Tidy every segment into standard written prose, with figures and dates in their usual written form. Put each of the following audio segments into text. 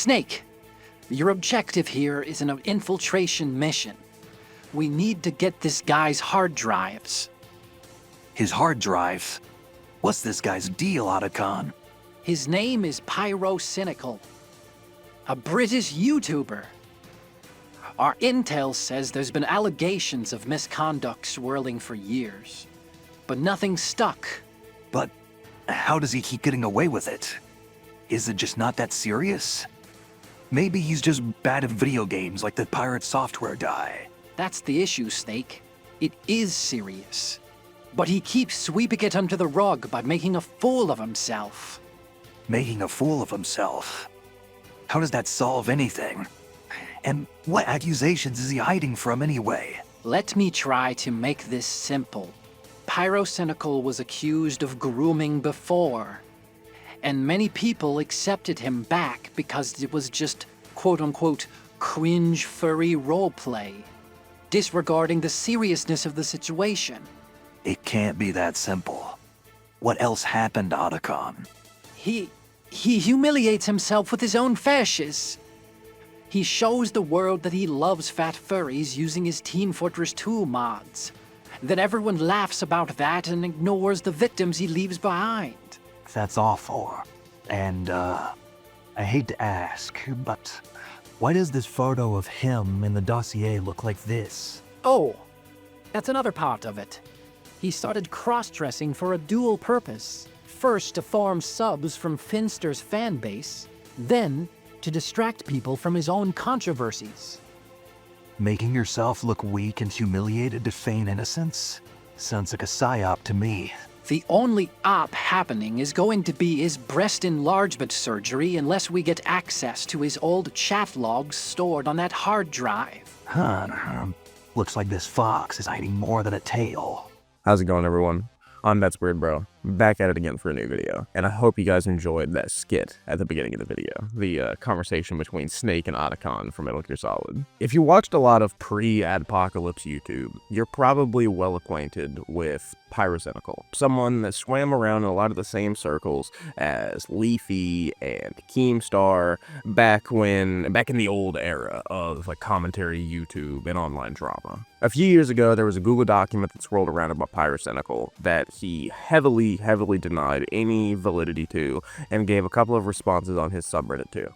Snake, your objective here is an infiltration mission. We need to get this guy's hard drives. His hard drive? What's this guy's deal, Otacon? His name is Pyrocynical, a British YouTuber. Our intel says there's been allegations of misconduct swirling for years, but nothing stuck. But how does he keep getting away with it? Is it just not that serious? Maybe he's just bad at video games like the pirate software guy. That's the issue, Snake. It is serious. But he keeps sweeping it under the rug by making a fool of himself. Making a fool of himself? How does that solve anything? And what accusations is he hiding from anyway? Let me try to make this simple. Pyrocynical was accused of grooming before, and many people accepted him back because it was just quote-unquote cringe furry roleplay, disregarding the seriousness of the situation. It can't be that simple. What else happened, Otacon? He humiliates himself with his own fetishes. He shows the world that he loves fat furries using his Teen Fortress 2 mods. Then everyone laughs about that and ignores the victims he leaves behind. That's awful. And, I hate to ask, but why does this photo of him in the dossier look like this? Oh, that's another part of it. He started cross-dressing for a dual purpose. First to farm subs from Finster's fan base, then to distract people from his own controversies. Making yourself look weak and humiliated to feign innocence? Sounds like a psyop to me. The only op happening is going to be his breast enlargement surgery unless we get access to his old chat logs stored on that hard drive. Looks like this fox is hiding more than a tail. How's it going, everyone? I'm That's Weird Bro, back at it again for a new video, and I hope you guys enjoyed that skit at the beginning of the video, the conversation between Snake and Otacon from Metal Gear Solid. If you watched a lot of pre-Adpocalypse YouTube, you're probably well acquainted with Pyrocynical, someone that swam around in a lot of the same circles as Leafy and Keemstar back in the old era of like commentary YouTube and online drama. A few years ago, there was a Google document that swirled around about Pyrocynical that he heavily denied any validity to and gave a couple of responses on his subreddit too.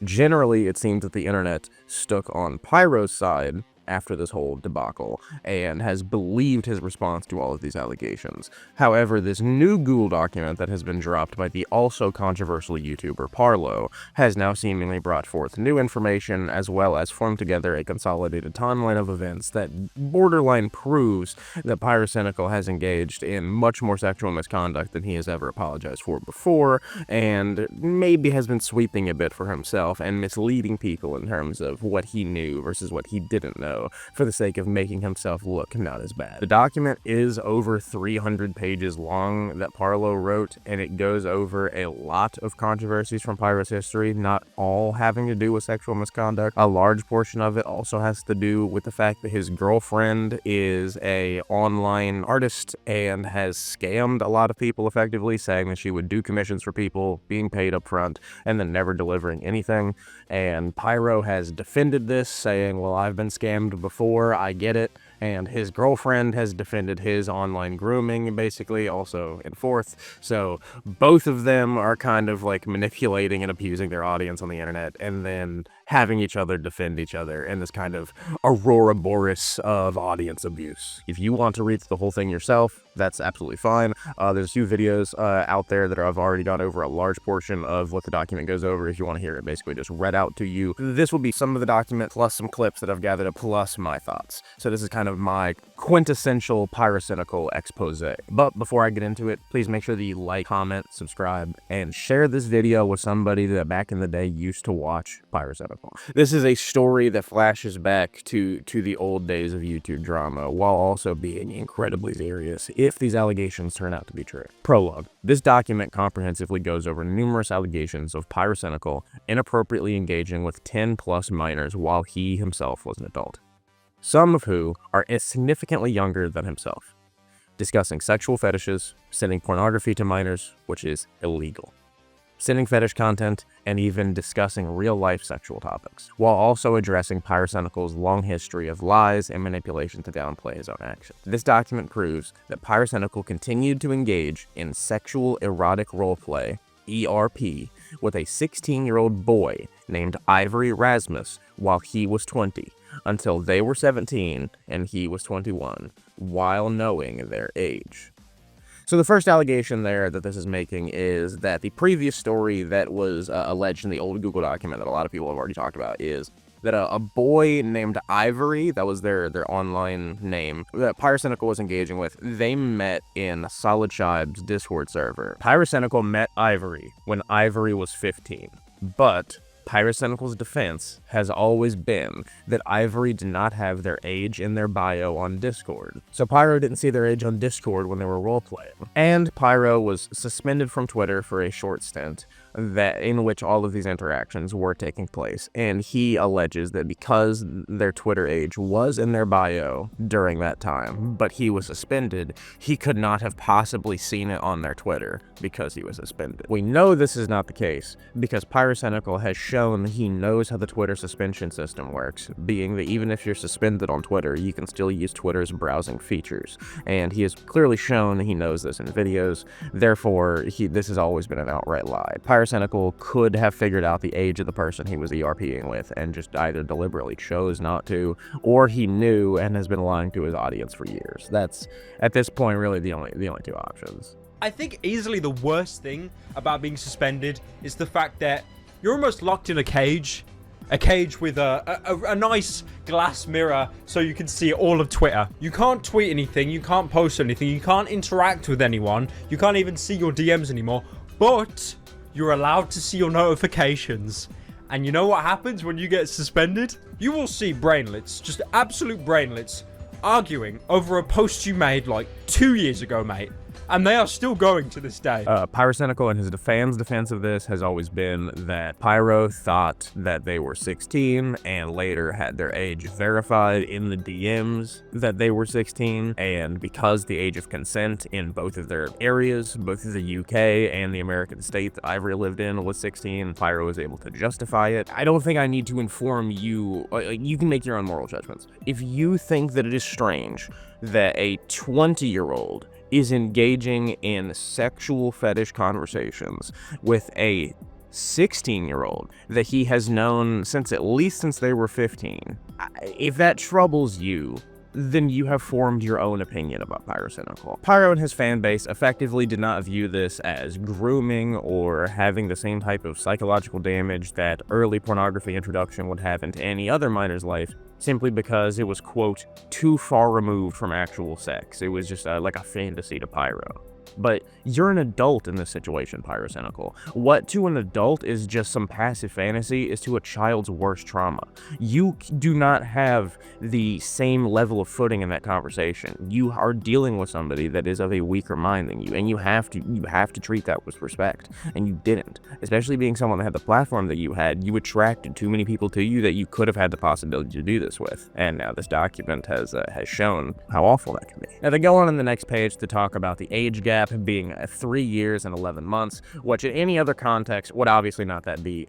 Generally, it seems that the internet stuck on Pyro's side after this whole debacle and has believed his response to all of these allegations. However, this new Google document that has been dropped by the also controversial YouTuber Prologue has now seemingly brought forth new information as well as formed together a consolidated timeline of events that borderline proves that Pyrocynical has engaged in much more sexual misconduct than he has ever apologized for before, and maybe has been sweeping a bit for himself and misleading people in terms of what he knew versus what he didn't know, for the sake of making himself look not as bad. The document is over 300 pages long that Prologue wrote, and it goes over a lot of controversies from Pyro's history, not all having to do with sexual misconduct. A large portion of it also has to do with the fact that his girlfriend is an online artist and has scammed a lot of people effectively, saying that she would do commissions for people, being paid up front, and then never delivering anything. And Pyro has defended this, saying, well, I've been scammed before, I get it. And his girlfriend has defended his online grooming, basically, also in fourth. So both of them are kind of like manipulating and abusing their audience on the internet, and then having each other defend each other in this kind of Aurora Boreas of audience abuse. If you want to read the whole thing yourself, that's absolutely fine. There's a few videos out there that I've already gone over a large portion of what the document goes over. If you want to hear it basically just read out to you, this will be some of the document plus some clips that I've gathered up plus my thoughts. So this is kind of my quintessential Pyrocynical expose. But before I get into it, please make sure that you like, comment, subscribe, and share this video with somebody that back in the day used to watch Pyrocynical. This is a story that flashes back to the old days of YouTube drama while also being incredibly serious if these allegations turn out to be true. Prologue. This document comprehensively goes over numerous allegations of Pyrocynical inappropriately engaging with 10 plus minors while he himself was an adult, some of who are significantly younger than himself, discussing sexual fetishes, sending pornography to minors, which is illegal. sending fetish content, and even discussing real-life sexual topics, while also addressing Pyrocynical's long history of lies and manipulation to downplay his own actions. This document proves that Pyrocynical continued to engage in sexual erotic roleplay, ERP, with a 16-year-old boy named Ivory Rasmus while he was 20, until they were 17 and he was 21, while knowing their age. So the first allegation there that this is making is that the previous story that was alleged in the old Google document that a lot of people have already talked about is that a boy named Ivory, that was their online name, that Pyrocynical was engaging with, they met in SolidShibe's Discord server. Pyrocynical met Ivory when Ivory was 15, but Pyrocynical's defense has always been that Ivory did not have their age in their bio on Discord. So Pyro didn't see their age on Discord when they were roleplaying. And Pyro was suspended from Twitter for a short stint in which all of these interactions were taking place. And he alleges that because their Twitter age was in their bio during that time, but he was suspended, he could not have possibly seen it on their Twitter because he was suspended. We know this is not the case because Pyrocynical has shown he knows how the Twitter suspension system works, being that even if you're suspended on Twitter, you can still use Twitter's browsing features. And he has clearly shown he knows this in videos, therefore this has always been an outright lie. Pyrocynical could have figured out the age of the person he was ERPing with and just either deliberately chose not to, or he knew and has been lying to his audience for years. That's, at this point, really the only two options. I think easily the worst thing about being suspended is the fact that you're almost locked in a cage with a nice glass mirror so you can see all of Twitter. You can't tweet anything, you can't post anything, you can't interact with anyone, you can't even see your DMs anymore, but you're allowed to see your notifications. And you know what happens when you get suspended? You will see brainlets, just absolute brainlets, arguing over a post you made like 2 years ago, mate. And they are still going to this day. Pyrocynical and his defense of this has always been that Pyro thought that they were 16 and later had their age verified in the DMs that they were 16. And because the age of consent in both of their areas, both of the UK and the American state that Ivory lived in was 16, Pyro was able to justify it. I don't think I need to inform you. You can make your own moral judgments. If you think that it is strange that a 20-year-old is engaging in sexual fetish conversations with a 16-year-old that he has known since they were 15. If that troubles you, then you have formed your own opinion about Pyrocynical. Pyro and his fan base effectively did not view this as grooming or having the same type of psychological damage that early pornography introduction would have into any other minor's life, simply because it was, quote, too far removed from actual sex. It was just like a fantasy to Pyro. But you're an adult in this situation, Pyrocynical. What to an adult is just some passive fantasy is to a child's worst trauma. You do not have the same level of footing in that conversation. You are dealing with somebody that is of a weaker mind than you, and you have to treat that with respect, and you didn't. Especially being someone that had the platform that you had, you attracted too many people to you that you could have had the possibility to do this with. And now this document has shown how awful that can be. Now they go on in the next page to talk about the age gap being 3 years and 11 months, which in any other context would obviously not that be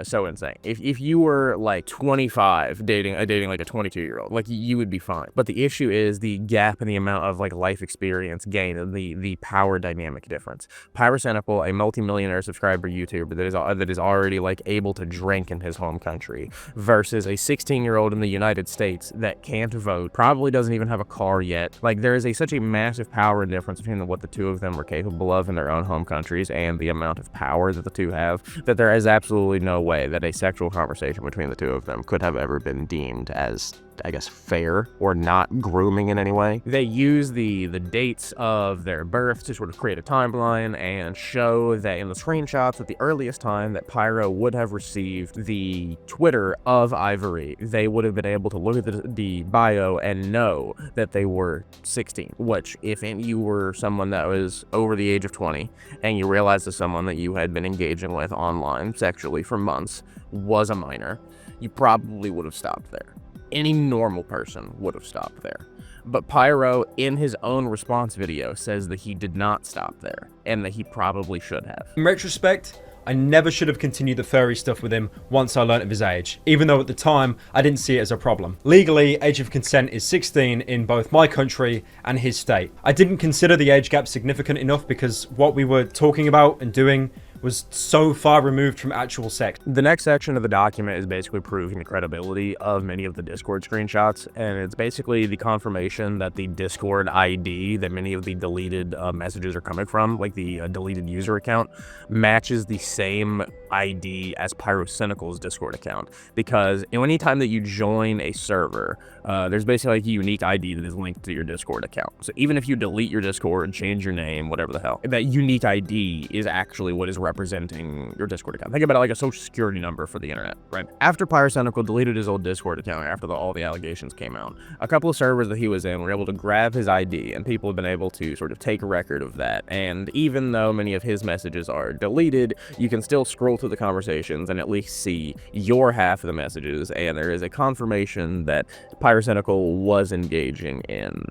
so insane. If you were like 25 dating like a 22-year-old, like you would be fine. But the issue is the gap in the amount of like life experience gain and the power dynamic difference. Pyrocynical, a multi-millionaire subscriber YouTuber that is already like able to drink in his home country, versus a 16-year-old in the United States that can't vote, probably doesn't even have a car yet. Like there is such a massive power difference between what the two of them are capable of in their own home countries and the amount of power that the two have, that there is absolutely no way that a sexual conversation between the two of them could have ever been deemed as, I guess, fair or not grooming in any way. They use the dates of their birth to sort of create a timeline and show that in the screenshots at the earliest time that Pyro would have received the Twitter of Ivory, they would have been able to look at the bio and know that they were 16, which if you were someone that was over the age of 20 and you realized that someone that you had been engaging with online sexually for months was a minor, you probably would have stopped there. Any normal person would have stopped there. But Pyro, in his own response video, says that he did not stop there, and that he probably should have. In retrospect, I never should have continued the furry stuff with him once I learnt of his age, even though at the time I didn't see it as a problem. Legally, age of consent is 16 in both my country and his state. I didn't consider the age gap significant enough because what we were talking about and doing was so far removed from actual sex. The next section of the document is basically proving the credibility of many of the Discord screenshots, and it's basically the confirmation that the Discord ID that many of the deleted messages are coming from, like the deleted user account, matches the same ID as Pyrocynical's Discord account. Because anytime that you join a server, there's basically like a unique ID that is linked to your Discord account. So even if you delete your Discord, change your name, whatever the hell, that unique ID is actually what is representing your Discord account. Think about it like a social security number for the internet, right? After Pyrocynical deleted his old Discord account after all the allegations came out, a couple of servers that he was in were able to grab his ID, and people have been able to sort of take a record of that. And even though many of his messages are deleted, you can still scroll through the conversations and at least see your half of the messages, and there is a confirmation that Pyrocynical was engaging in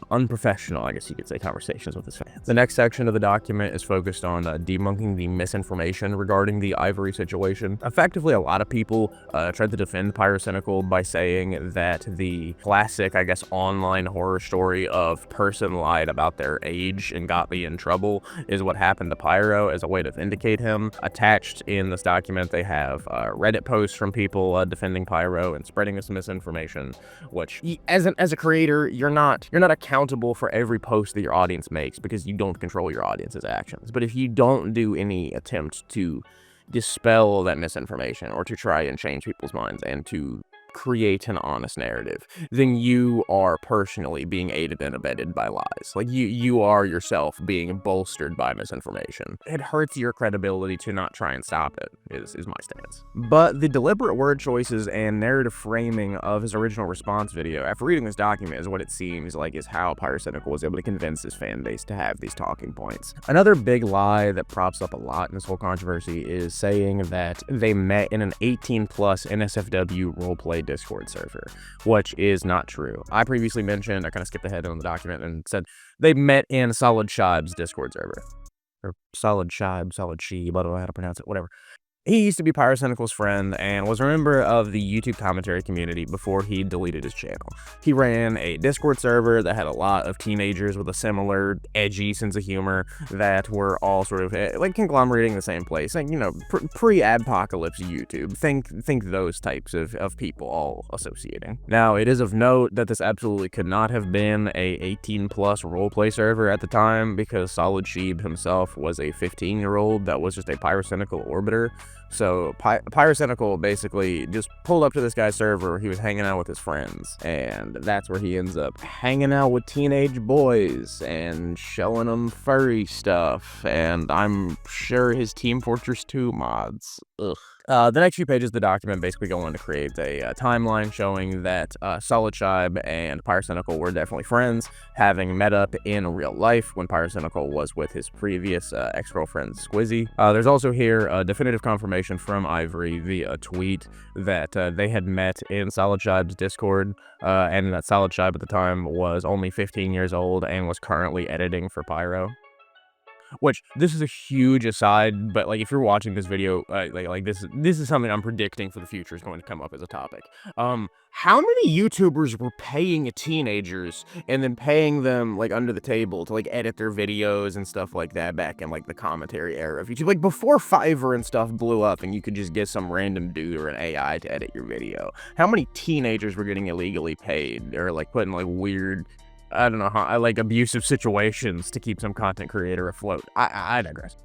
unprofessional, I guess you could say, conversations with his fans. The next section of the document is focused on debunking the misinformation regarding the Ivory situation. Effectively, a lot of people tried to defend Pyrocynical by saying that the classic, I guess, online horror story of person lied about their age and got me in trouble is what happened to Pyro as a way to vindicate him. Attached in this document, they have Reddit posts from people defending Pyro and spreading this misinformation, which, as a creator, you're not accountable for every post that your audience makes because you don't control your audience's actions. But if you don't do any attempt to dispel that misinformation or to try and change people's minds and to create an honest narrative, then you are personally being aided and abetted by lies. Like you are yourself being bolstered by misinformation. It hurts your credibility to not try and stop it, is my stance. But the deliberate word choices and narrative framing of his original response video after reading this document is what it seems like is how Pyrocynical was able to convince his fan base to have these talking points. Another big lie that props up a lot in this whole controversy is saying that they met in an 18+ NSFW roleplay Discord server, which is not true. I previously mentioned, I kind of skipped ahead on the document and said they met in SolidShibe's Discord server. Or SolidShibe, I don't know how to pronounce it, whatever. He used to be Pyrocynical's friend and was a member of the YouTube commentary community before he deleted his channel. He ran a Discord server that had a lot of teenagers with a similar edgy sense of humor that were all sort of like conglomerating the same place. Like, you know, pre-apocalypse YouTube. Think those types of people all associating. Now, it is of note that this absolutely could not have been a 18+ roleplay server at the time because SolidShibe himself was a 15-year-old that was just a Pyrocynical orbiter. So Pyrocynical basically just pulled up to this guy's server where he was hanging out with his friends, and that's where he ends up hanging out with teenage boys and showing them furry stuff, and I'm sure his Team Fortress 2 mods. Ugh. The next few pages of the document basically go on to create a timeline showing that SolidShibe and Pyrocynical were definitely friends, having met up in real life when Pyrocynical was with his previous ex-girlfriend Squizzy. There's also here definitive confirmation from Ivory via tweet that they had met in SolidShibe's Discord, and that SolidShibe at the time was only 15 years old and was currently editing for Pyro. Which, this is a huge aside, but like if you're watching this video, like this is something I'm predicting for the future is going to come up as a topic. How many YouTubers were paying teenagers and then paying them like under the table to like edit their videos and stuff like that back in like the commentary era of YouTube? Like before Fiverr and stuff blew up and you could just get some random dude or an AI to edit your video. How many teenagers were getting illegally paid or like put in like weird, I don't know how, like abusive situations to keep some content creator afloat? I digress.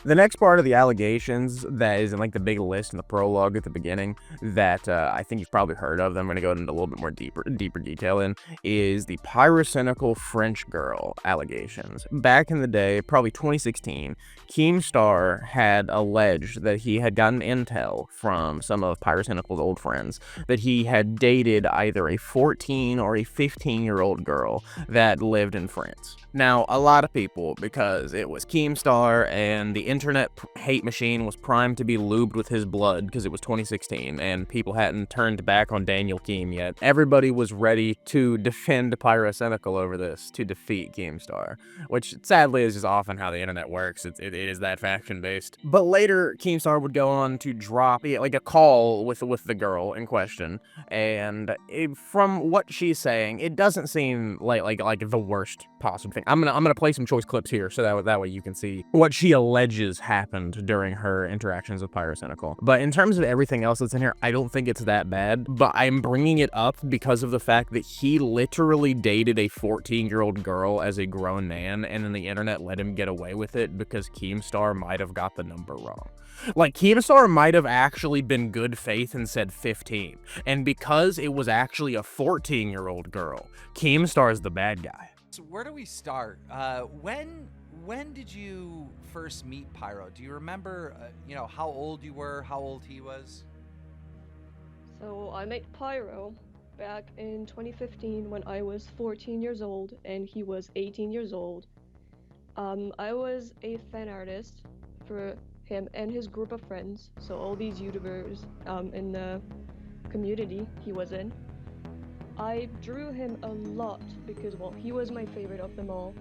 The next part of the allegations that is in like the big list in the prologue at the beginning that I think you've probably heard of, that I'm going to go into a little bit more deeper detail in, is the Pyrocynical French girl allegations. Back in the day, probably 2016, Keemstar had alleged that he had gotten intel from some of Pyrocynical's old friends that he had dated either a 14 or a 15-year-old girl that lived in France. Now, a lot of people, because it was Keemstar and the internet hate machine was primed to be lubed with his blood because it was 2016 and people hadn't turned back on Daniel Keem yet. Everybody was ready to defend Pyrocynical over this, to defeat Keemstar, which sadly is just often how the internet works. It is that faction-based. But later, Keemstar would go on to drop like a call with the girl in question, and from what she's saying, it doesn't seem like the worst possible thing. I'm gonna play some choice clips here so that way you can see what she alleges happened during her interactions with Pyrocynical. But in terms of everything else that's in here, I don't think it's that bad, but I'm bringing it up because of the fact that he literally dated a 14-year-old girl as a grown man, and then the internet let him get away with it because Keemstar might have got the number wrong. Like, Keemstar might have actually been good faith and said 15, and because it was actually a 14-year-old girl, Keemstar's the bad guy. So where do we start? When did you first meet Pyro? Do you remember, how old you were, how old he was? So I met Pyro back in 2015 when I was 14 years old and he was 18 years old. I was a fan artist for him and his group of friends, so all these YouTubers in the community he was in. I drew him a lot because, well, he was my favorite of them all.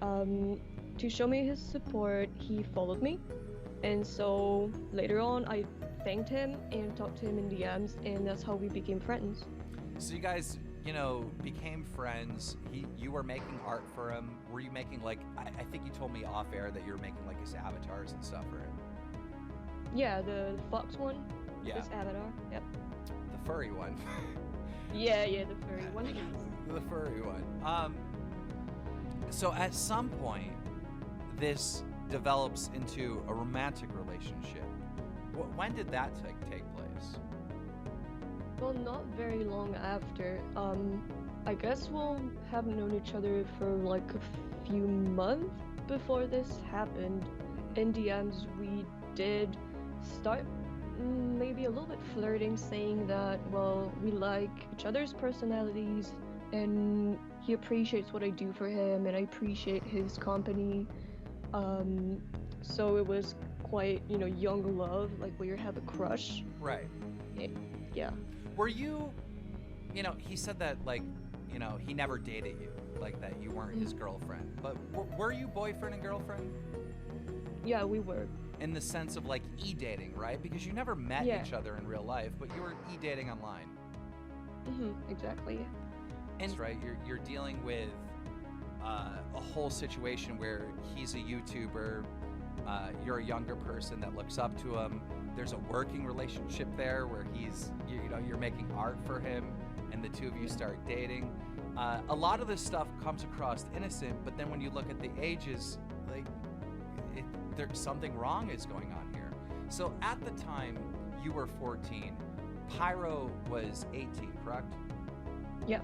To show me his support, he followed me, and so later on I thanked him and talked to him in DMs, and that's how we became friends. So you guys, became friends. You were making art for him. Were you making, like, I think you told me off air that you were making, like, his avatars and stuff for him? Yeah, the fox one. Yeah. His avatar. Yep. The furry one. Yeah, the furry one. The furry one. So at some point, this develops into a romantic relationship. When did that take place? Well, not very long after. I guess we'll have known each other for like a few months before this happened. In DMs, we did start maybe a little bit flirting, saying that, well, we like each other's personalities and he appreciates what I do for him and I appreciate his company. So it was quite, young love, like where you have a crush. Right. Yeah. Were you, he said that, like, he never dated you, like that you weren't his girlfriend, but were you boyfriend and girlfriend? Yeah, we were. In the sense of, like, e-dating, right? Because you never met each other in real life, but you were e-dating online. Exactly. And right, you're dealing with a whole situation where he's a YouTuber, you're a younger person that looks up to him. There's a working relationship there where you're making art for him, and the two of you start dating. A lot of this stuff comes across innocent, but then when you look at the ages, like, there's something wrong is going on here. So at the time you were 14, Pyro was 18, correct? Yeah.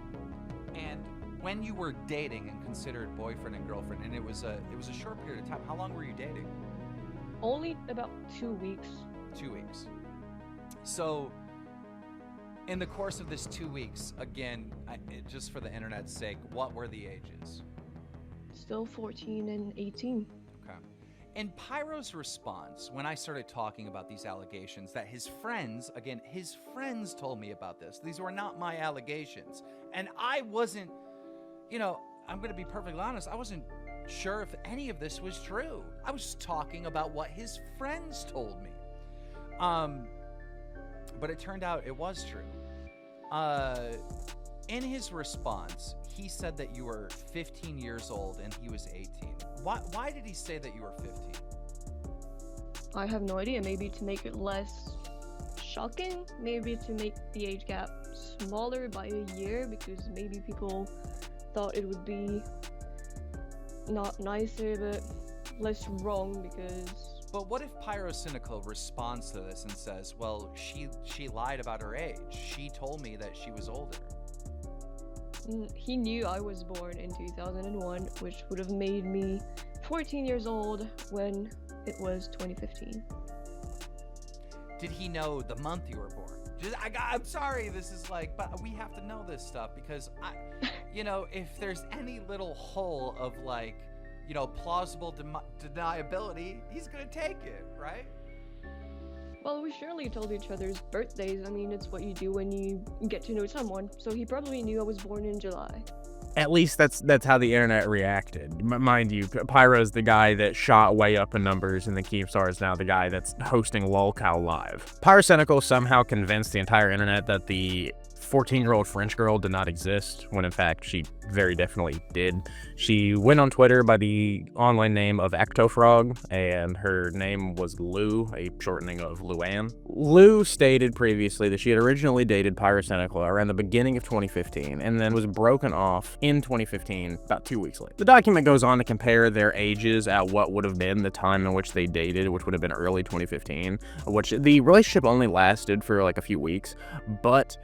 And when you were dating and considered boyfriend and girlfriend, and it was a short period of time, how long were you dating? Only about 2 weeks. 2 weeks. So in the course of this 2 weeks, again, just for the internet's sake, what were the ages? Still 14 and 18. Okay. And Pyro's response, when I started talking about these allegations, that his friends told me about this. These were not my allegations. And I wasn't, I'm going to be perfectly honest, I wasn't sure if any of this was true. I was just talking about what his friends told me. But it turned out it was true. In his response, he said that you were 15 years old and he was 18. Why did he say that you were 15? I have no idea. Maybe to make it less shocking, maybe to make the age gap smaller by a year, because maybe people thought it would be not nicer but less wrong. Because But what if Pyrocynical responds to this and says, well, she lied about her age, she told me that she was older? He knew I was born in 2001, which would have made me 14 years old when it was 2015. Did he know the month you were born? I'm sorry, this is like, but we have to know this stuff because if there's any little hole of like plausible deniability, he's gonna take it, right? Well, we surely told each other's birthdays. I mean, it's what you do when you get to know someone. So he probably knew I was born in July. At least that's how the internet reacted. Mind you, Pyro's the guy that shot way up in numbers, and the Keemstar is now the guy that's hosting LOLcow Live. Pyrocynical somehow convinced the entire internet that the 14-year-old French girl did not exist, when in fact she very definitely did. She went on Twitter by the online name of Ectofrog, and her name was Lou, a shortening of Louanne. Lou stated previously that she had originally dated Pyrocynical around the beginning of 2015, and then was broken off in 2015, about 2 weeks later. The document goes on to compare their ages at what would have been the time in which they dated, which would have been early 2015, which the relationship only lasted for like a few weeks, but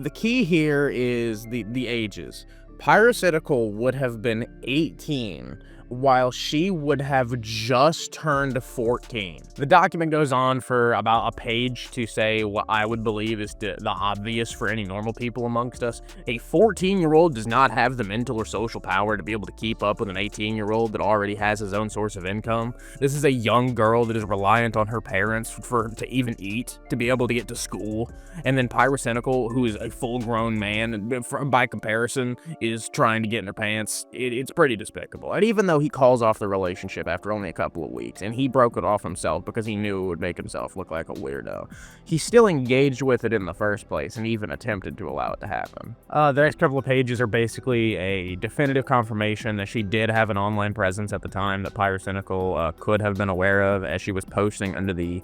the key here is the ages. Pyrocynical would have been 18, while she would have just turned 14. The document goes on for about a page to say what I would believe is the obvious for any normal people amongst us. A 14-year-old does not have the mental or social power to be able to keep up with an 18-year-old that already has his own source of income. This is a young girl that is reliant on her parents to even eat, to be able to get to school. And then Pyrocynical, who is a full-grown man, by comparison, is trying to get in her pants. It's pretty despicable. And even though he calls off the relationship after only a couple of weeks, and he broke it off himself because he knew it would make himself look like a weirdo, he still engaged with it in the first place and even attempted to allow it to happen. The next couple of pages are basically a definitive confirmation that she did have an online presence at the time that Pyrocynical could have been aware of, as she was posting under the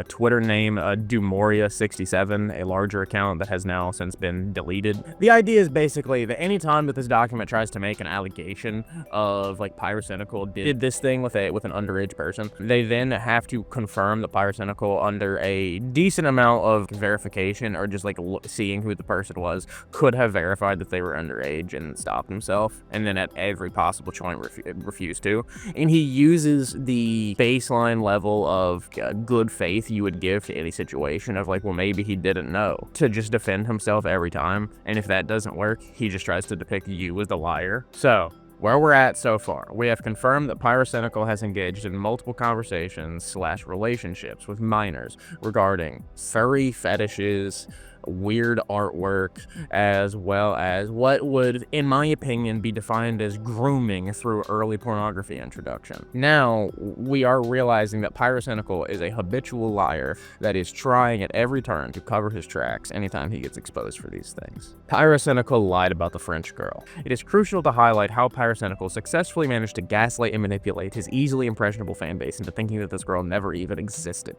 Twitter name Dumoria67, a larger account that has now since been deleted. The idea is basically that any time that this document tries to make an allegation of like Pyrocynical did this thing with an underage person, they then have to confirm that Pyrocynical, under a decent amount of verification or just like seeing who the person was, could have verified that they were underage and stopped himself, and then at every possible joint refused to. And he uses the baseline level of good faith you would give to any situation of like, well, maybe he didn't know, to just defend himself every time. And if that doesn't work, he just tries to depict you as the liar. So where we're at so far, we have confirmed that Pyrocynical has engaged in multiple conversations / relationships with minors regarding furry fetishes, weird artwork, as well as what would, in my opinion, be defined as grooming through early pornography introduction. Now, we are realizing that Pyrocynical is a habitual liar that is trying at every turn to cover his tracks anytime he gets exposed for these things. Pyrocynical lied about the French girl. It is crucial to highlight how Pyrocynical successfully managed to gaslight and manipulate his easily impressionable fanbase into thinking that this girl never even existed.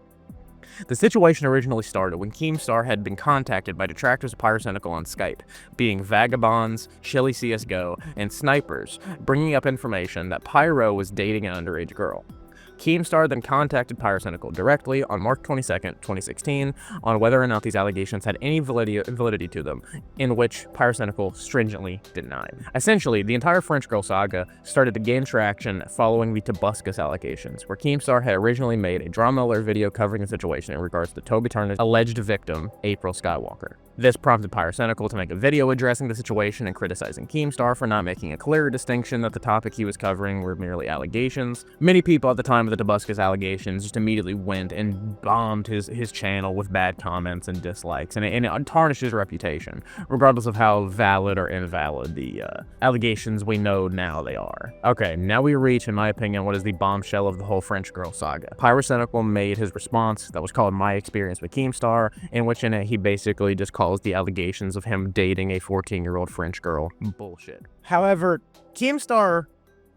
The situation originally started when Keemstar had been contacted by detractors of Pyrocynical on Skype, being Vagabonds, Shelly CSGO, and Snipers, bringing up information that Pyro was dating an underage girl. Keemstar then contacted Pyrocynical directly on March 22nd, 2016, on whether or not these allegations had any validity to them, in which Pyrocynical stringently denied. Essentially, the entire French girl saga started to gain traction following the Tobuscus allegations, where Keemstar had originally made a drama alert video covering the situation in regards to Toby Turner's alleged victim, April Skywalker. This prompted Pyrocynical to make a video addressing the situation and criticizing Keemstar for not making a clearer distinction that the topic he was covering were merely allegations. Many people at the time of the Tobuscus allegations just immediately went and bombed his channel with bad comments and dislikes, and it tarnished his reputation, regardless of how valid or invalid the allegations we know now they are. Okay, now we reach, in my opinion, what is the bombshell of the whole French girl saga. Pyrocynical made his response that was called My Experience with Keemstar, in which in it he basically just calls the allegations of him dating a 14-year-old French girl bullshit. However, Keemstar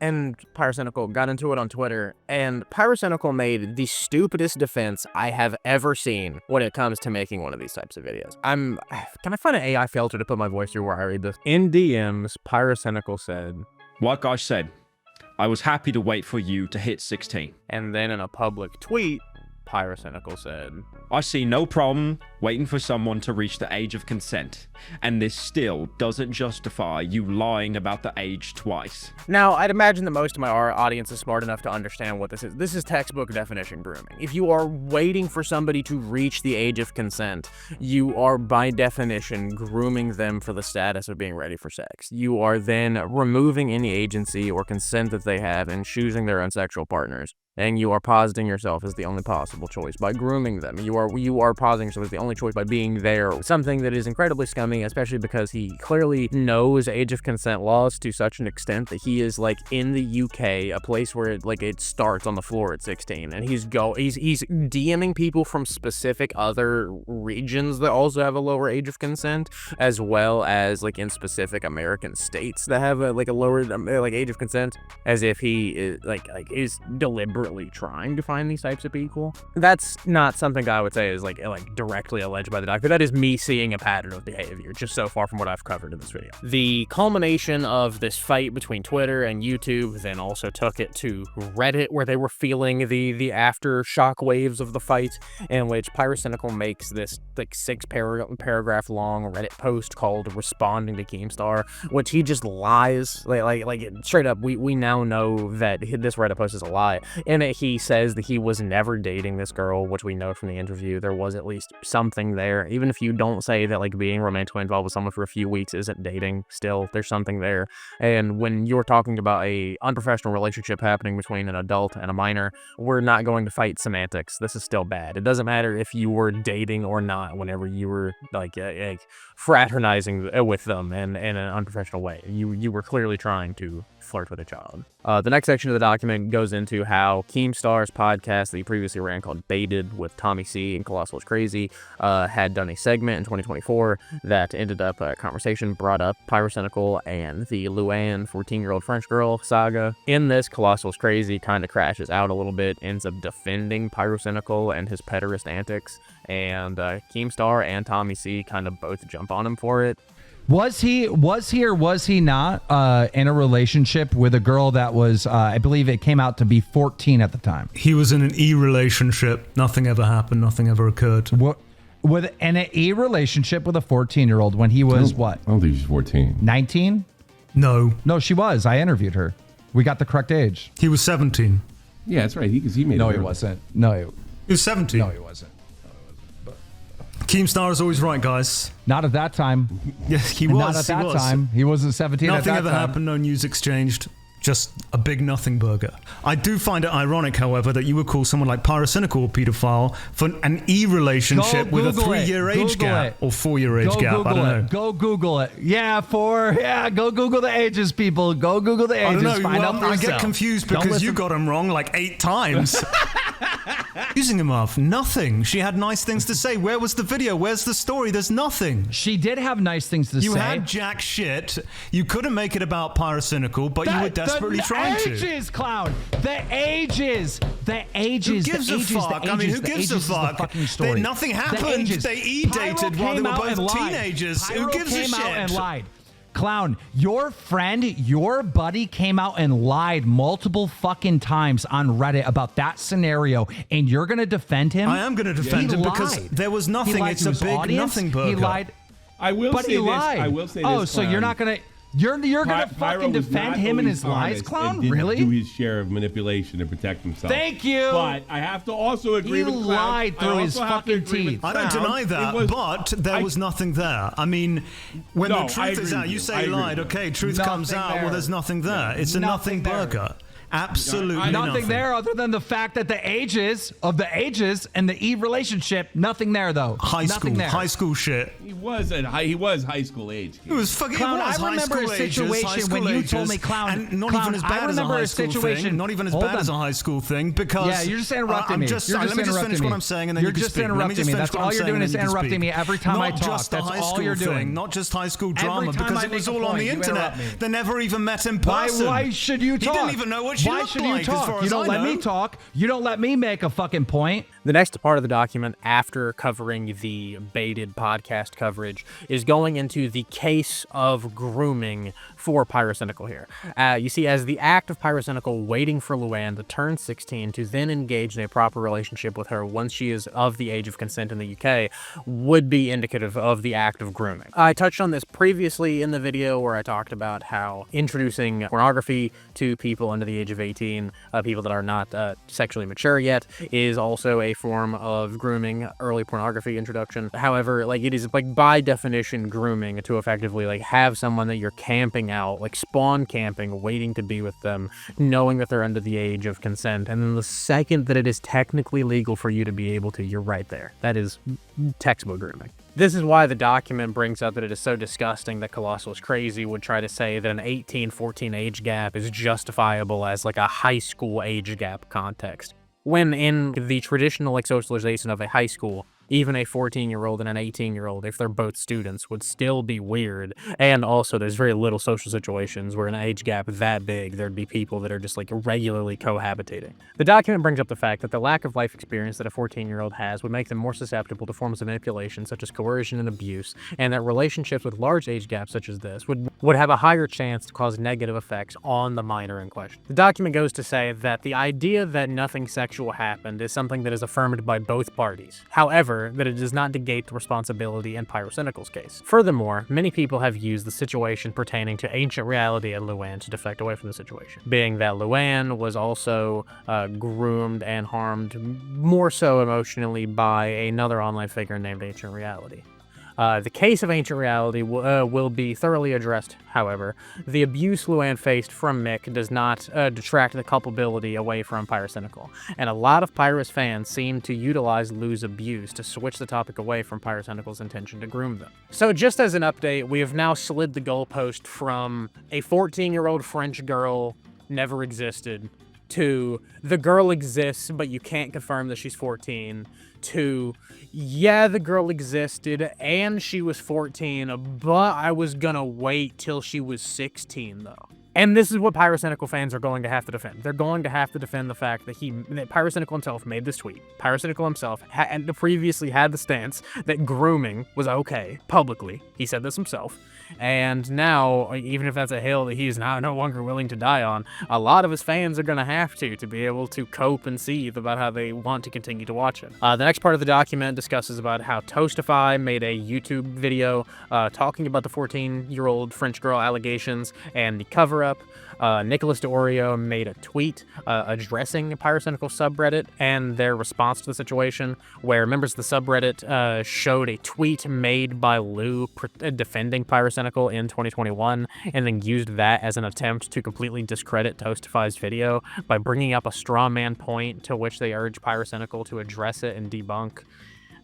and Pyrocynical got into it on Twitter, and Pyrocynical made the stupidest defense I have ever seen when it comes to making one of these types of videos. Can I find an AI filter to put my voice through where I read this? In DMs, Pyrocynical said, like I said, I was happy to wait for you to hit 16. And then in a public tweet, Pyrocynical said, I see no problem waiting for someone to reach the age of consent, and this still doesn't justify you lying about the age twice. Now, I'd imagine that most of my audience is smart enough to understand what this is. This is textbook definition grooming. If you are waiting for somebody to reach the age of consent, you are by definition grooming them for the status of being ready for sex. You are then removing any agency or consent that they have and choosing their own sexual partners. And you are positing yourself as the only possible choice by grooming them. You are positing yourself as the only choice by being there. Something that is incredibly scummy, especially because he clearly knows age of consent laws to such an extent that he is like in the UK, a place where it starts on the floor at 16, and he's DMing people from specific other regions that also have a lower age of consent, as well as like in specific American states that have a lower age of consent, as if he is is deliberately trying to find these types of people. That's not something I would say is like directly alleged by the doc, but that is me seeing a pattern of behavior just so far from what I've covered in this video. The culmination of this fight between Twitter and YouTube then also took it to Reddit, where they were feeling the aftershock waves of the fight, in which Pyrocynical makes this like 6-paragraph long Reddit post called "Responding to Keemstar," which he just lies like straight up. We now know that this Reddit post is a lie. In it, he says that he was never dating this girl, which we know from the interview. There was at least something there. Even if you don't say that like being romantically involved with someone for a few weeks isn't dating, still there's something there. And when you're talking about a unprofessional relationship happening between an adult and a minor, we're not going to fight semantics. This is still bad. It doesn't matter if you were dating or not whenever you were fraternizing with them in an unprofessional way. You were clearly trying to flirt with a child. The next section of the document goes into how Keemstar's podcast that he previously ran called Baited with Tommy C and ColossalIsCrazy had done a segment in 2024 that ended up a conversation brought up Pyrocynical and the Louanne 14-year-old French girl saga. In this, ColossalIsCrazy kind of crashes out a little bit, ends up defending Pyrocynical and his pederast antics, and Keemstar and Tommy C kind of both jump on him for it. Was he or was he not in a relationship with a girl that was, I believe it came out to be 14 at the time? He was in an E-relationship. Nothing ever happened. Nothing ever occurred. With an E-relationship with a 14-year-old when he was what? I don't think she's 14. 19? No. No, she was. I interviewed her. We got the correct age. He was 17. Yeah, that's right. He made No, it. he wasn't. No, he was 17. No, he wasn't. Keemstar is always right, guys. Not at that time. Yes, he was. Not at that time. He wasn't 17 at that time. Nothing ever happened. No news exchanged. Just a big nothing burger. I do find it ironic, however, that you would call someone like Pyrocynical a pedophile for an E-relationship with a 3-year age gap or 4-year age gap. I don't know. Go Google it. Yeah, go Google the ages, people. Go Google the ages. I don't know. Find out for I yourself. get confused because you got him wrong like 8 times. Using him off. Nothing. She had nice things to say. Where was the video? Where's the story? There's nothing. She did have nice things to say. You had jack shit. You couldn't make it about Pyrocynical, but you were desperately trying to. The ages, clown. The ages. The ages. Who gives a fuck? I mean, who gives a fuck? Nothing happened. They E-dated while they were both teenagers. Who gives a shit? Pyro came out and lied. Clown, your friend, your buddy came out and lied multiple fucking times on Reddit about that scenario, and you're going to defend him? I am going to defend him because there was nothing. It's a big nothing burger. He lied. I will say this. I will say this. Oh, so you're not going to... You're gonna fucking defend him and his lies, clown? Really? Do his share of manipulation to protect himself. Thank you. But I have to also agree with Clown. He lied through his fucking teeth. I don't deny that, but there was nothing there. I mean, when the truth is out, you say he lied. Okay, truth comes out. Well, there's nothing there. It's a nothing burger. Absolutely nothing there other than the fact that the ages and the E relationship, nothing there though. High school shit. He was high school age. It was fucking Clown. I remember a situation when you told me, Clown, and not even as bad as a high school thing. Not even as bad as a high school thing because you're just interrupting me. Let me just finish what I'm saying and then you're just interrupting me. That's all you're doing is interrupting me every time I talk. That's all you're doing. Not just high school drama because it was all on the internet. They never even met in person. Why should you talk? He didn't even know what she looked like. You don't let me talk. You don't let me make a fucking point. The next part of the document, after covering the Baited podcast coverage, is going into the Case of Grooming for Pyrocynical here. You see, as the act of Pyrocynical waiting for Louanne to turn 16 to then engage in a proper relationship with her once she is of the age of consent in the UK would be indicative of the act of grooming. I touched on this previously in the video where I talked about how introducing pornography to people under the age of 18, people that are not sexually mature yet, is also a form of grooming, early pornography introduction. However, like, it is like by definition grooming to effectively like have someone that you're camping out, like spawn camping, waiting to be with them, knowing that they're under the age of consent, and then the second that it is technically legal for you to be able to, you're right there. That is textbook grooming. This is why the document brings up that it is so disgusting that ColossalIsCrazy would try to say that an 18-14 age gap is justifiable as like a high school age gap context, when in the traditional like socialization of a high school, even a 14-year-old and an 18-year-old, if they're both students, would still be weird. And also, there's very little social situations where an age gap that big, there'd be people that are just like regularly cohabitating. The document brings up the fact that the lack of life experience that a 14-year-old has would make them more susceptible to forms of manipulation such as coercion and abuse, and that relationships with large age gaps such as this would have a higher chance to cause negative effects on the minor in question. The document goes to say that the idea that nothing sexual happened is something that is affirmed by both parties. However, that it does not negate the responsibility in Pyrocynical's case. Furthermore, many people have used the situation pertaining to ancient reality and Louanne to deflect away from the situation, being that Louanne was also groomed and harmed more so emotionally by another online figure named Ancient Reality. The case of Ancient Reality will be thoroughly addressed, however. The abuse Louanne faced from Mick does not detract the culpability away from Pyrocynical, and a lot of Pyros fans seem to utilize Lou's abuse to switch the topic away from Pyrocynical's intention to groom them. So just as an update, we have now slid the goalpost from a 14-year-old French girl never existed to the girl exists but you can't confirm that she's 14 to yeah, the girl existed and she was 14, but I was gonna wait till she was 16 though. And this is what Pyrocynical fans are going to have to defend. They're going to have to defend the fact that Pyrocynical himself made this tweet. Pyrocynical himself previously had the stance that grooming was okay, publicly. He said this himself. And now, even if that's a hill that he is now no longer willing to die on, a lot of his fans are going to have to be able to cope and seethe about how they want to continue to watch it. The next part of the document discusses about how Toastify made a YouTube video talking about the 14-year-old French girl allegations and the cover-up. NicholasDeorio made a tweet addressing the Pyrocynical subreddit and their response to the situation, where members of the subreddit showed a tweet made by Lou defending Pyrocynical in 2021, and then used that as an attempt to completely discredit Toastify's video by bringing up a straw man point to which they urged Pyrocynical to address it and debunk.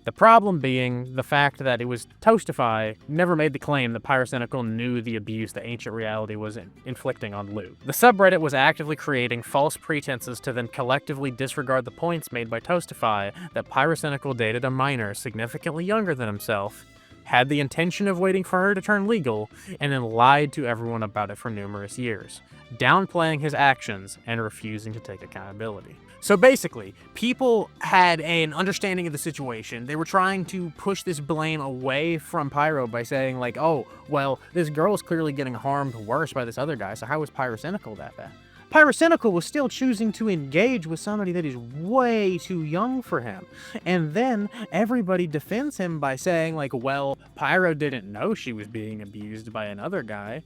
The problem being the fact that it was Toastify never made the claim that Pyrocynical knew the abuse that Ancient Reality was inflicting on Lou. The subreddit was actively creating false pretenses to then collectively disregard the points made by Toastify that Pyrocynical dated a minor significantly younger than himself, had the intention of waiting for her to turn legal, and then lied to everyone about it for numerous years, downplaying his actions and refusing to take accountability. So basically, people had an understanding of the situation. They were trying to push this blame away from Pyro by saying like, oh, well, this girl is clearly getting harmed worse by this other guy, so how is Pyrocynical that bad? Pyrocynical was still choosing to engage with somebody that is way too young for him. And then everybody defends him by saying like, well, Pyro didn't know she was being abused by another guy.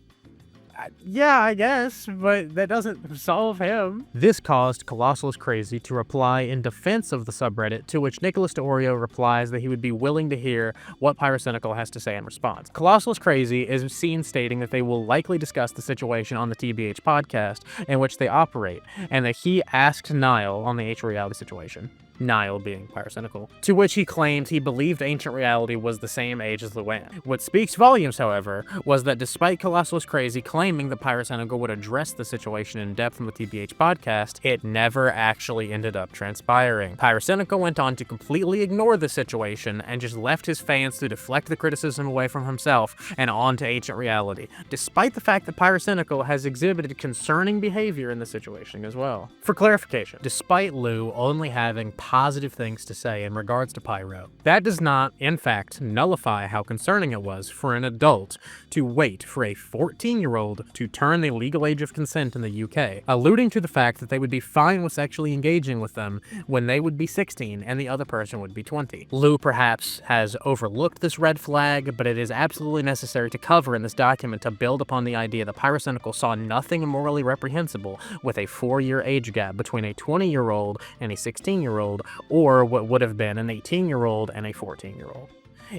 Yeah, I guess, but that doesn't solve him. This caused ColossalIsCrazy to reply in defense of the subreddit, to which NicholasDeorio replies that he would be willing to hear what Pyrocynical has to say in response. ColossalIsCrazy is seen stating that they will likely discuss the situation on the TBH podcast in which they operate, and that he asked Niall on the Ancient Reality situation. Niall being Pyrocynical, to which he claimed he believed Ancient Reality was the same age as Louanne. What speaks volumes, however, was that despite ColossalIsCrazy claiming that Pyrocynical would address the situation in depth in the TBH podcast, it never actually ended up transpiring. Pyrocynical went on to completely ignore the situation and just left his fans to deflect the criticism away from himself and on to Ancient Reality, despite the fact that Pyrocynical has exhibited concerning behavior in the situation as well. For clarification, despite Lou only having positive things to say in regards to Pyro. That does not, in fact, nullify how concerning it was for an adult to wait for a 14-year-old to turn the legal age of consent in the UK, alluding to the fact that they would be fine with sexually engaging with them when they would be 16 and the other person would be 20. Lou perhaps has overlooked this red flag, but it is absolutely necessary to cover in this document to build upon the idea that Pyrocynical saw nothing morally reprehensible with a 4-year age gap between a 20-year-old and a 16-year-old, or what would have been an 18-year-old and a 14-year-old.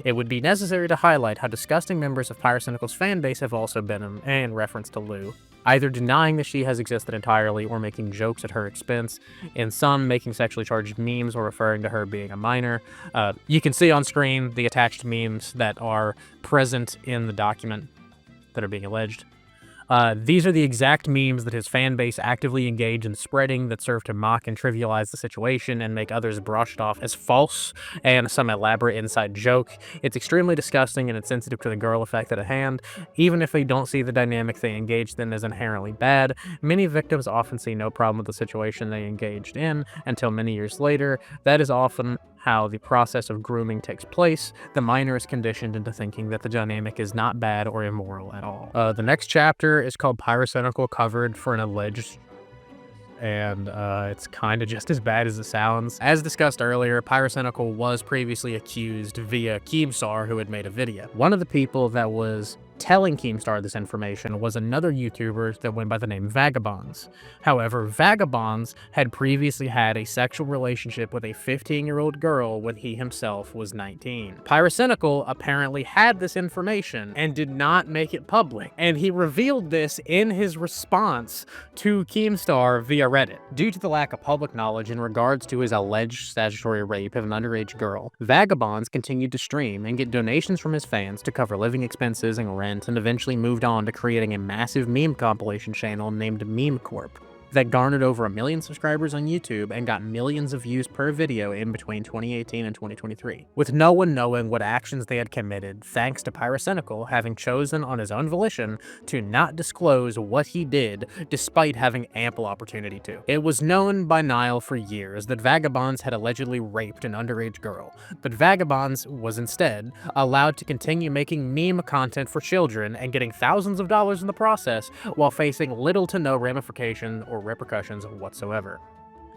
It would be necessary to highlight how disgusting members of Pyrocynical's fanbase have also been in reference to Lou, either denying that she has existed entirely or making jokes at her expense, in some making sexually charged memes or referring to her being a minor. You can see on screen the attached memes that are present in the document that are being alleged. These are the exact memes that his fan base actively engage in spreading that serve to mock and trivialize the situation and make others brushed off as false and some elaborate inside joke. It's extremely disgusting and insensitive to the girl affected at hand. Even if they don't see the dynamic they engaged in as inherently bad, many victims often see no problem with the situation they engaged in until many years later. That is often how the process of grooming takes place. The minor is conditioned into thinking that the dynamic is not bad or immoral at all. The next chapter is called Pyrocynical Covered for an Alleged, and it's kind of just as bad as it sounds. As discussed earlier, Pyrocynical was previously accused via Keemstar, who had made a video. One of the people that was telling Keemstar this information was another YouTuber that went by the name Vagabonds. However, Vagabonds had previously had a sexual relationship with a 15-year-old girl when he himself was 19. Pyrocynical apparently had this information and did not make it public, and he revealed this in his response to Keemstar via Reddit. Due to the lack of public knowledge in regards to his alleged statutory rape of an underage girl, Vagabonds continued to stream and get donations from his fans to cover living expenses and rent, and eventually moved on to creating a massive meme compilation channel named Meme Corp that garnered over 1 million subscribers on YouTube and got millions of views per video in between 2018 and 2023, with no one knowing what actions they had committed, thanks to Pyrocynical having chosen on his own volition to not disclose what he did despite having ample opportunity to. It was known by Nile for years that Vagabonds had allegedly raped an underage girl, but Vagabonds was instead allowed to continue making meme content for children and getting thousands of dollars in the process while facing little to no ramification or repercussions whatsoever.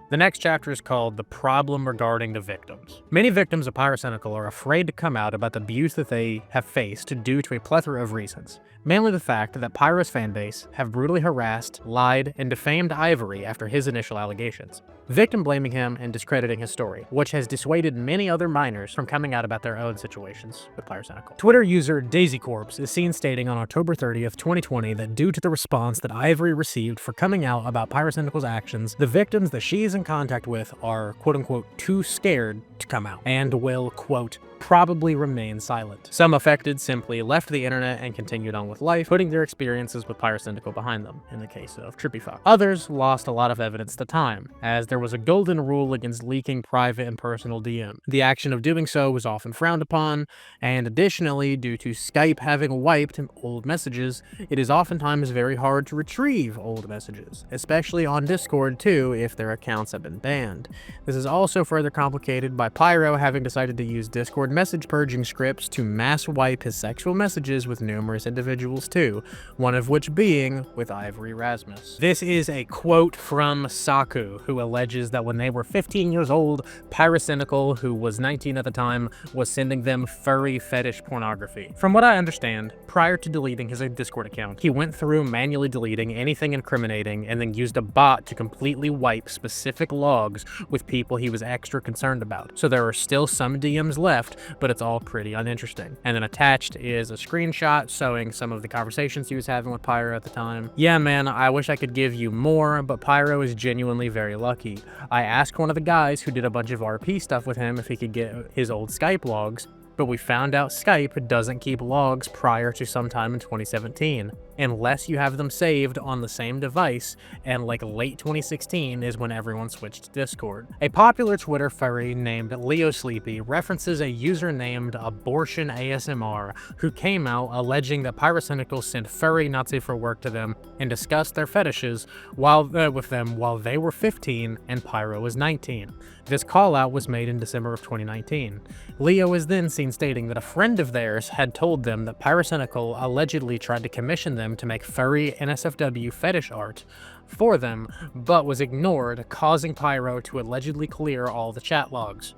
The next chapter is called The Problem Regarding the Victims. Many victims of Pyrocynical are afraid to come out about the abuse that they have faced due to a plethora of reasons. Mainly the fact that Pyro's fanbase have brutally harassed, lied, and defamed Ivory after his initial allegations, victim blaming him and discrediting his story, which has dissuaded many other minors from coming out about their own situations with Pyrocynical. Twitter user DaisyCorps is seen stating on October 30th, 2020 that due to the response that Ivory received for coming out about Pyrocynical's actions, the victims that she is in contact with are quote-unquote too scared to come out and will, quote, probably remain silent. Some affected simply left the internet and continued on with life, putting their experiences with Pyrocynical behind them, in the case of TrippyFox. Others lost a lot of evidence to time, as there was a golden rule against leaking private and personal DM. The action of doing so was often frowned upon, and additionally, due to Skype having wiped old messages, it is oftentimes very hard to retrieve old messages, especially on Discord too if their accounts have been banned. This is also further complicated by Pyro having decided to use Discord message purging scripts to mass wipe his sexual messages with numerous individuals too, one of which being with Ivory Rasmus. This is a quote from Saku, who alleges that when they were 15 years old, Pyrocynical, who was 19 at the time, was sending them furry fetish pornography. From what I understand, prior to deleting his Discord account, he went through manually deleting anything incriminating and then used a bot to completely wipe specific logs with people he was extra concerned about. So there are still some DMs left, but it's all pretty uninteresting. And then attached is a screenshot showing some of the conversations he was having with Pyro at the time. Yeah, man, I wish I could give you more, but Pyro is genuinely very lucky. I asked one of the guys who did a bunch of RP stuff with him if he could get his old Skype logs, but we found out Skype doesn't keep logs prior to sometime in 2017, unless you have them saved on the same device, and like late 2016 is when everyone switched to Discord. A popular Twitter furry named Leo Sleepy references a user named Abortion ASMR who came out alleging that Pyrocynical sent furry not safe for work to them and discussed their fetishes with them while they were 15 and Pyro was 19. This call out was made in December of 2019. Leo is then seen stating that a friend of theirs had told them that Pyrocynical allegedly tried to commission them to make furry NSFW fetish art for them, but was ignored, causing Pyro to allegedly clear all the chat logs.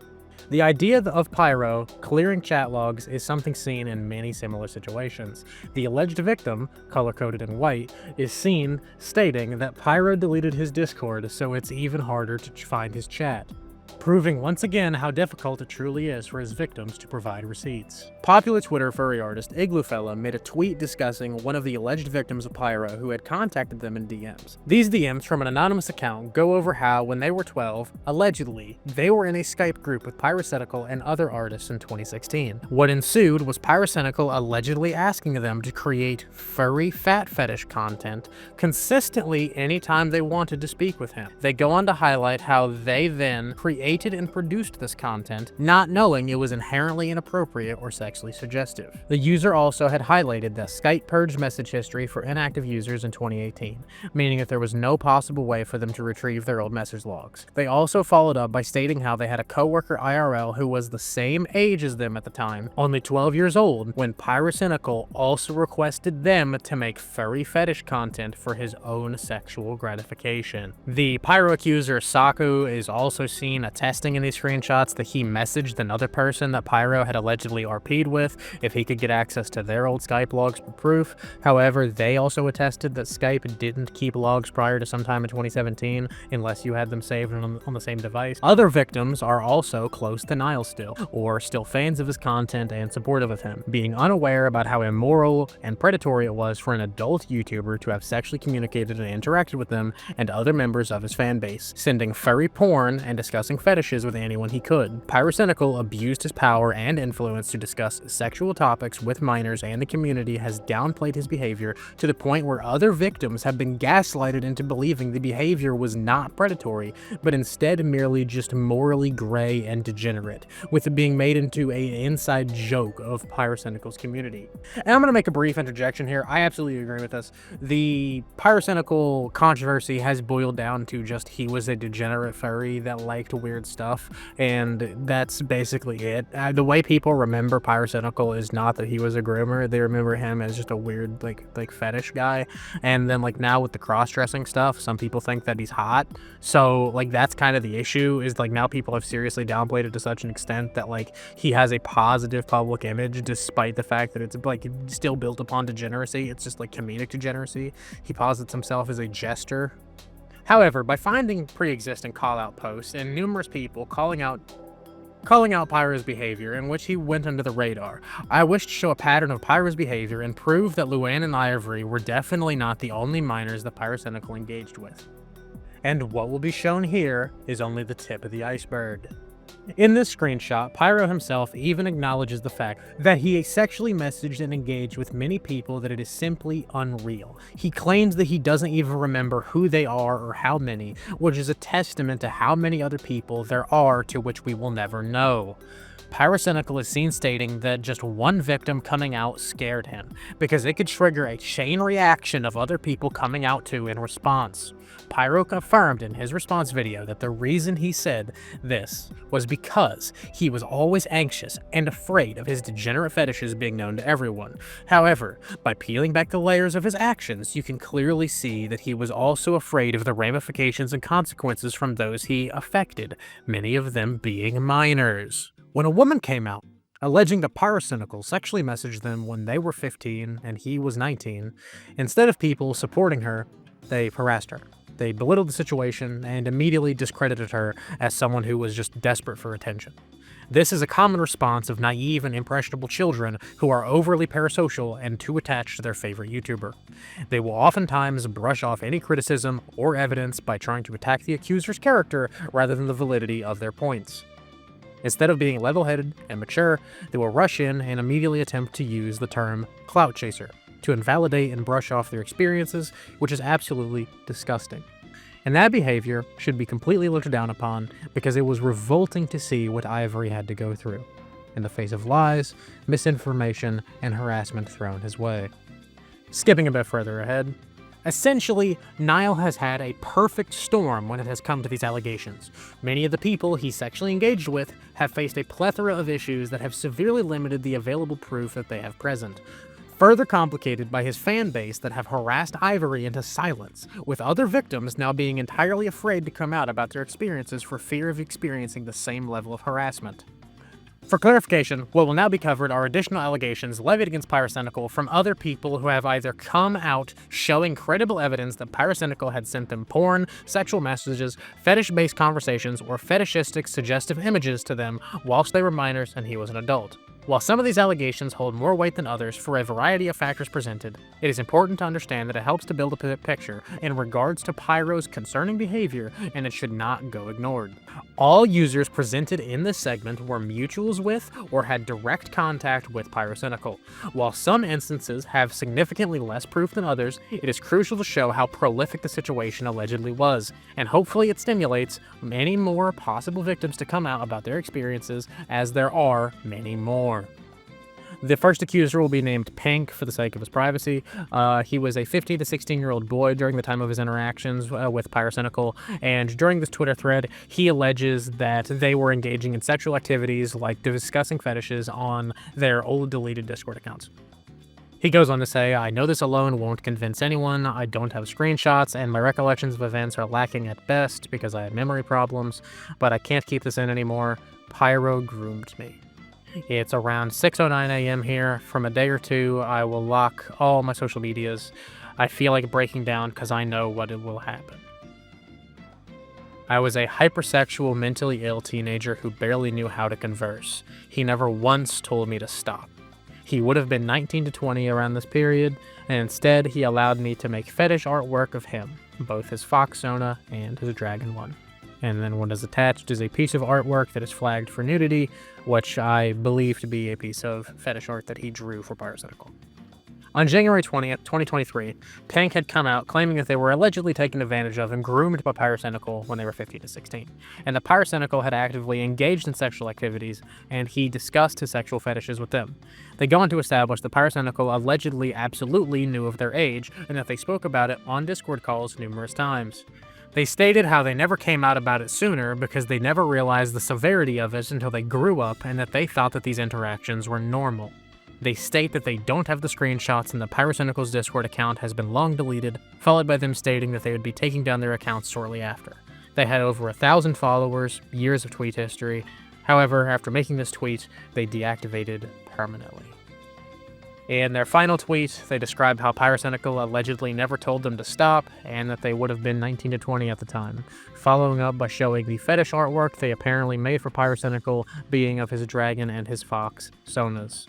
The idea of Pyro clearing chat logs is something seen in many similar situations. The alleged victim, color-coded in white, is seen stating that Pyro deleted his Discord, so it's even harder to find his chat, proving once again how difficult it truly is for his victims to provide receipts. Popular Twitter furry artist Igloofella made a tweet discussing one of the alleged victims of Pyro who had contacted them in DMs. These DMs from an anonymous account go over how, when they were 12, allegedly, they were in a Skype group with Pyrocynical and other artists in 2016. What ensued was Pyrocynical allegedly asking them to create furry fat fetish content consistently anytime they wanted to speak with him. They go on to highlight how they then created and produced this content, not knowing it was inherently inappropriate or sexually suggestive. The user also had highlighted that Skype purged message history for inactive users in 2018, meaning that there was no possible way for them to retrieve their old message logs. They also followed up by stating how they had a coworker IRL who was the same age as them at the time, only 12 years old, when Pyrocynical also requested them to make furry fetish content for his own sexual gratification. The Pyro accuser Saku is also seen attesting in these screenshots that he messaged another person that Pyro had allegedly RP'd with if he could get access to their old Skype logs for proof. However, they also attested that Skype didn't keep logs prior to sometime in 2017 unless you had them saved on the same device. Other victims are also close to Nile still, or still fans of his content and supportive of him, being unaware about how immoral and predatory it was for an adult YouTuber to have sexually communicated and interacted with them and other members of his fan base, sending furry porn and discussing fetishes with anyone he could. Pyrocynical abused his power and influence to discuss sexual topics with minors, and the community has downplayed his behavior to the point where other victims have been gaslighted into believing the behavior was not predatory, but instead merely just morally gray and degenerate, with it being made into an inside joke of Pyrocynical's community. And I'm going to make a brief interjection here. I absolutely agree with this. The Pyrocynical controversy has boiled down to just he was a degenerate furry that liked weird stuff, and that's basically it. The way people remember Pyrocynical is not that he was a groomer. They remember him as just a weird like fetish guy, and then like now with the cross-dressing stuff, some people think that he's hot, so like that's kind of the issue, is like now people have seriously downplayed it to such an extent that like he has a positive public image despite the fact that it's like still built upon degeneracy. It's just like comedic degeneracy. He posits himself as a jester. However, by finding pre-existing call-out posts and numerous people calling out Pyro's behavior in which he went under the radar, I wish to show a pattern of Pyro's behavior and prove that Louanne and Ivory were definitely not the only minors that Pyrocynical engaged with. And what will be shown here is only the tip of the iceberg. In this screenshot, Pyro himself even acknowledges the fact that he sexually messaged and engaged with many people that it is simply unreal. He claims that he doesn't even remember who they are or how many, which is a testament to how many other people there are to which we will never know. Pyrocynical is seen stating that just one victim coming out scared him, because it could trigger a chain reaction of other people coming out too in response. Pyro confirmed in his response video that the reason he said this was because he was always anxious and afraid of his degenerate fetishes being known to everyone. However, by peeling back the layers of his actions, you can clearly see that he was also afraid of the ramifications and consequences from those he affected, many of them being minors. When a woman came out alleging that Pyrocynical sexually messaged them when they were 15 and he was 19, instead of people supporting her, they harassed her. They belittled the situation and immediately discredited her as someone who was just desperate for attention. This is a common response of naive and impressionable children who are overly parasocial and too attached to their favorite YouTuber. They will oftentimes brush off any criticism or evidence by trying to attack the accuser's character rather than the validity of their points. Instead of being level-headed and mature, they will rush in and immediately attempt to use the term clout chaser to invalidate and brush off their experiences, which is absolutely disgusting. And that behavior should be completely looked down upon because it was revolting to see what Ivory had to go through in the face of lies, misinformation, and harassment thrown his way. Skipping a bit further ahead, essentially, Niall has had a perfect storm when it has come to these allegations. Many of the people he sexually engaged with have faced a plethora of issues that have severely limited the available proof that they have present. Further complicated by his fan base that have harassed Ivory into silence, with other victims now being entirely afraid to come out about their experiences for fear of experiencing the same level of harassment. For clarification, what will now be covered are additional allegations levied against Pyrocynical from other people who have either come out showing credible evidence that Pyrocynical had sent them porn, sexual messages, fetish-based conversations, or fetishistic suggestive images to them whilst they were minors and he was an adult. While some of these allegations hold more weight than others for a variety of factors presented, it is important to understand that it helps to build a picture in regards to Pyro's concerning behavior, and it should not go ignored. All users presented in this segment were mutuals with or had direct contact with Pyrocynical. While some instances have significantly less proof than others, it is crucial to show how prolific the situation allegedly was, and hopefully it stimulates many more possible victims to come out about their experiences, as there are many more. The first accuser will be named Pink for the sake of his privacy. He was a 15 to 16-year-old boy during the time of his interactions with Pyrocynical, and during this Twitter thread, he alleges that they were engaging in sexual activities like discussing fetishes on their old deleted Discord accounts. He goes on to say, "I know this alone won't convince anyone. I don't have screenshots, and my recollections of events are lacking at best because I have memory problems, but I can't keep this in anymore. Pyro groomed me. It's around 6:09 a.m. here. From a day or two, I will lock all my social medias. I feel like breaking down because I know what it will happen. I was a hypersexual, mentally ill teenager who barely knew how to converse. He never once told me to stop. He would have been 19 to 20 around this period, and instead he allowed me to make fetish artwork of him, both his fox Sona and his dragon one. And then what is attached is a piece of artwork that is flagged for nudity, which I believe to be a piece of fetish art that he drew for Pyrocynical." On January 20th, 2023, Pink had come out claiming that they were allegedly taken advantage of and groomed by Pyrocynical when they were 15 to 16, and that Pyrocynical had actively engaged in sexual activities, and he discussed his sexual fetishes with them. They go on to establish that Pyrocynical allegedly absolutely knew of their age, and that they spoke about it on Discord calls numerous times. They stated how they never came out about it sooner because they never realized the severity of it until they grew up, and that they thought that these interactions were normal. They state that they don't have the screenshots and that Pyrocynical's Discord account has been long deleted, followed by them stating that they would be taking down their accounts shortly after. They had over 1,000 followers, years of tweet history. However, after making this tweet, they deactivated permanently. In their final tweet, they described how Pyrocynical allegedly never told them to stop, and that they would have been 19 to 20 at the time, following up by showing the fetish artwork they apparently made for Pyrocynical being of his dragon and his fox, Sonas,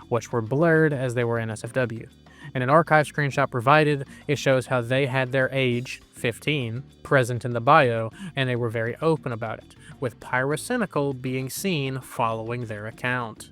which were blurred as they were NSFW. In an archive screenshot provided, it shows how they had their age, 15, present in the bio, and they were very open about it, with Pyrocynical being seen following their account.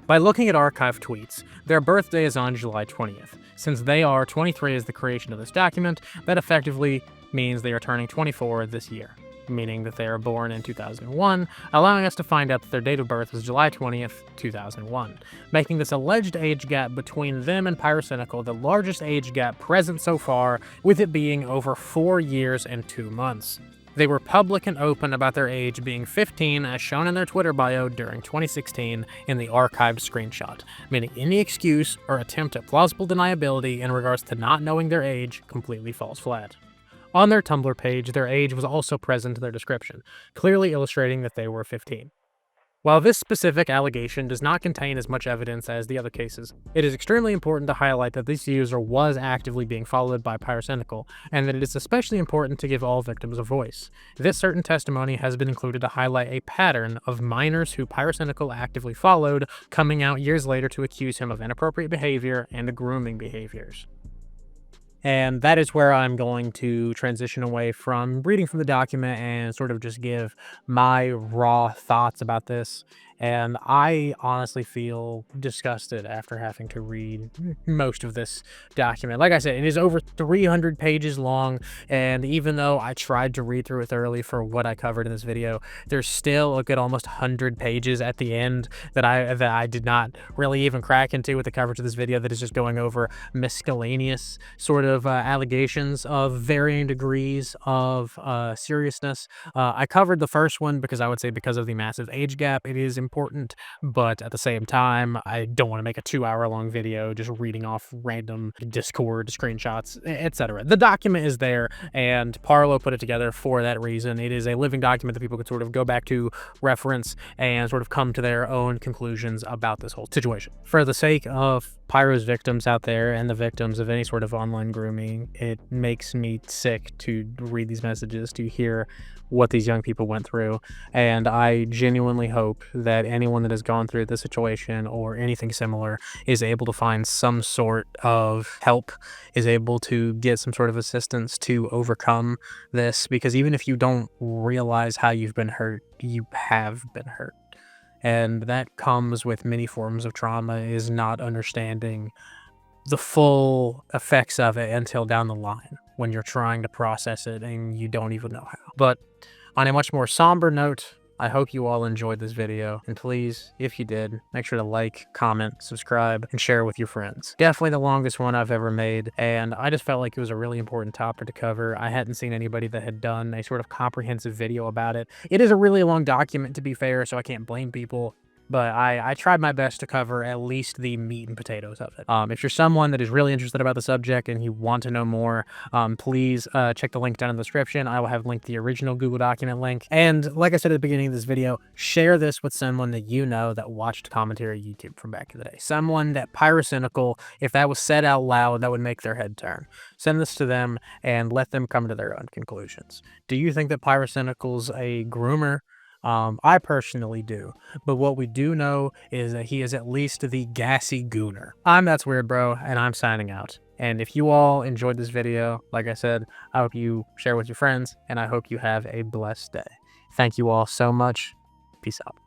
By looking at archive tweets, their birthday is on July 20th. Since they are 23 as the creation of this document, that effectively means they are turning 24 this year, meaning that they are born in 2001, allowing us to find out that their date of birth was July 20th, 2001, making this alleged age gap between them and Pyrocynical the largest age gap present so far, with it being over 4 years and 2 months. They were public and open about their age being 15 as shown in their Twitter bio during 2016 in the archived screenshot, meaning any excuse or attempt at plausible deniability in regards to not knowing their age completely falls flat. On their Tumblr page, their age was also present in their description, clearly illustrating that they were 15. While this specific allegation does not contain as much evidence as the other cases, it is extremely important to highlight that this user was actively being followed by Pyrocynical, and that it is especially important to give all victims a voice. This certain testimony has been included to highlight a pattern of minors who Pyrocynical actively followed, coming out years later to accuse him of inappropriate behavior and grooming behaviors. And that is where I'm going to transition away from reading from the document and sort of just give my raw thoughts about this. And I honestly feel disgusted after having to read most of this document. Like I said, it is over 300 pages long, and even though I tried to read through it thoroughly for what I covered in this video, there's still a good almost 100 pages at the end that I did not really even crack into with the coverage of this video, that is just going over miscellaneous sort of allegations of varying degrees of seriousness. I covered the first one because I would say because of the massive age gap, it is important, but at the same time, I don't want to make a 2-hour-long video just reading off random Discord screenshots, etc. The document is there, and Parlo put it together for that reason. It is a living document that people could sort of go back to, reference, and sort of come to their own conclusions about this whole situation. For the sake of Pyro's victims out there and the victims of any sort of online grooming, it makes me sick to read these messages, to hear what these young people went through, and I genuinely hope that anyone that has gone through this situation or anything similar is able to find some sort of help, is able to get some sort of assistance to overcome this, because even if you don't realize how you've been hurt, you have been hurt. And that comes with many forms of trauma, is not understanding the full effects of it until down the line when you're trying to process it and you don't even know how. But on a much more somber note, I hope you all enjoyed this video, and please, if you did, make sure to like, comment, subscribe, and share with your friends. Definitely the longest one I've ever made, and I just felt like it was a really important topic to cover. I hadn't seen anybody that had done a sort of comprehensive video about it. It is a really long document, to be fair, so I can't blame people, but I tried my best to cover at least the meat and potatoes of it. If you're someone that is really interested about the subject and you want to know more, please check the link down in the description. I will have linked the original Google document link. And like I said at the beginning of this video, share this with someone that you know that watched commentary YouTube from back in the day. Someone that Pyrocynical, if that was said out loud, that would make their head turn. Send this to them and let them come to their own conclusions. Do you think that Pyrocynical's a groomer? I personally do, but what we do know is that he is at least the gassy gooner. That's Weird Bro, and I'm signing out. And if you all enjoyed this video, like I said, I hope you share with your friends, and I hope you have a blessed day. Thank you all so much. Peace out.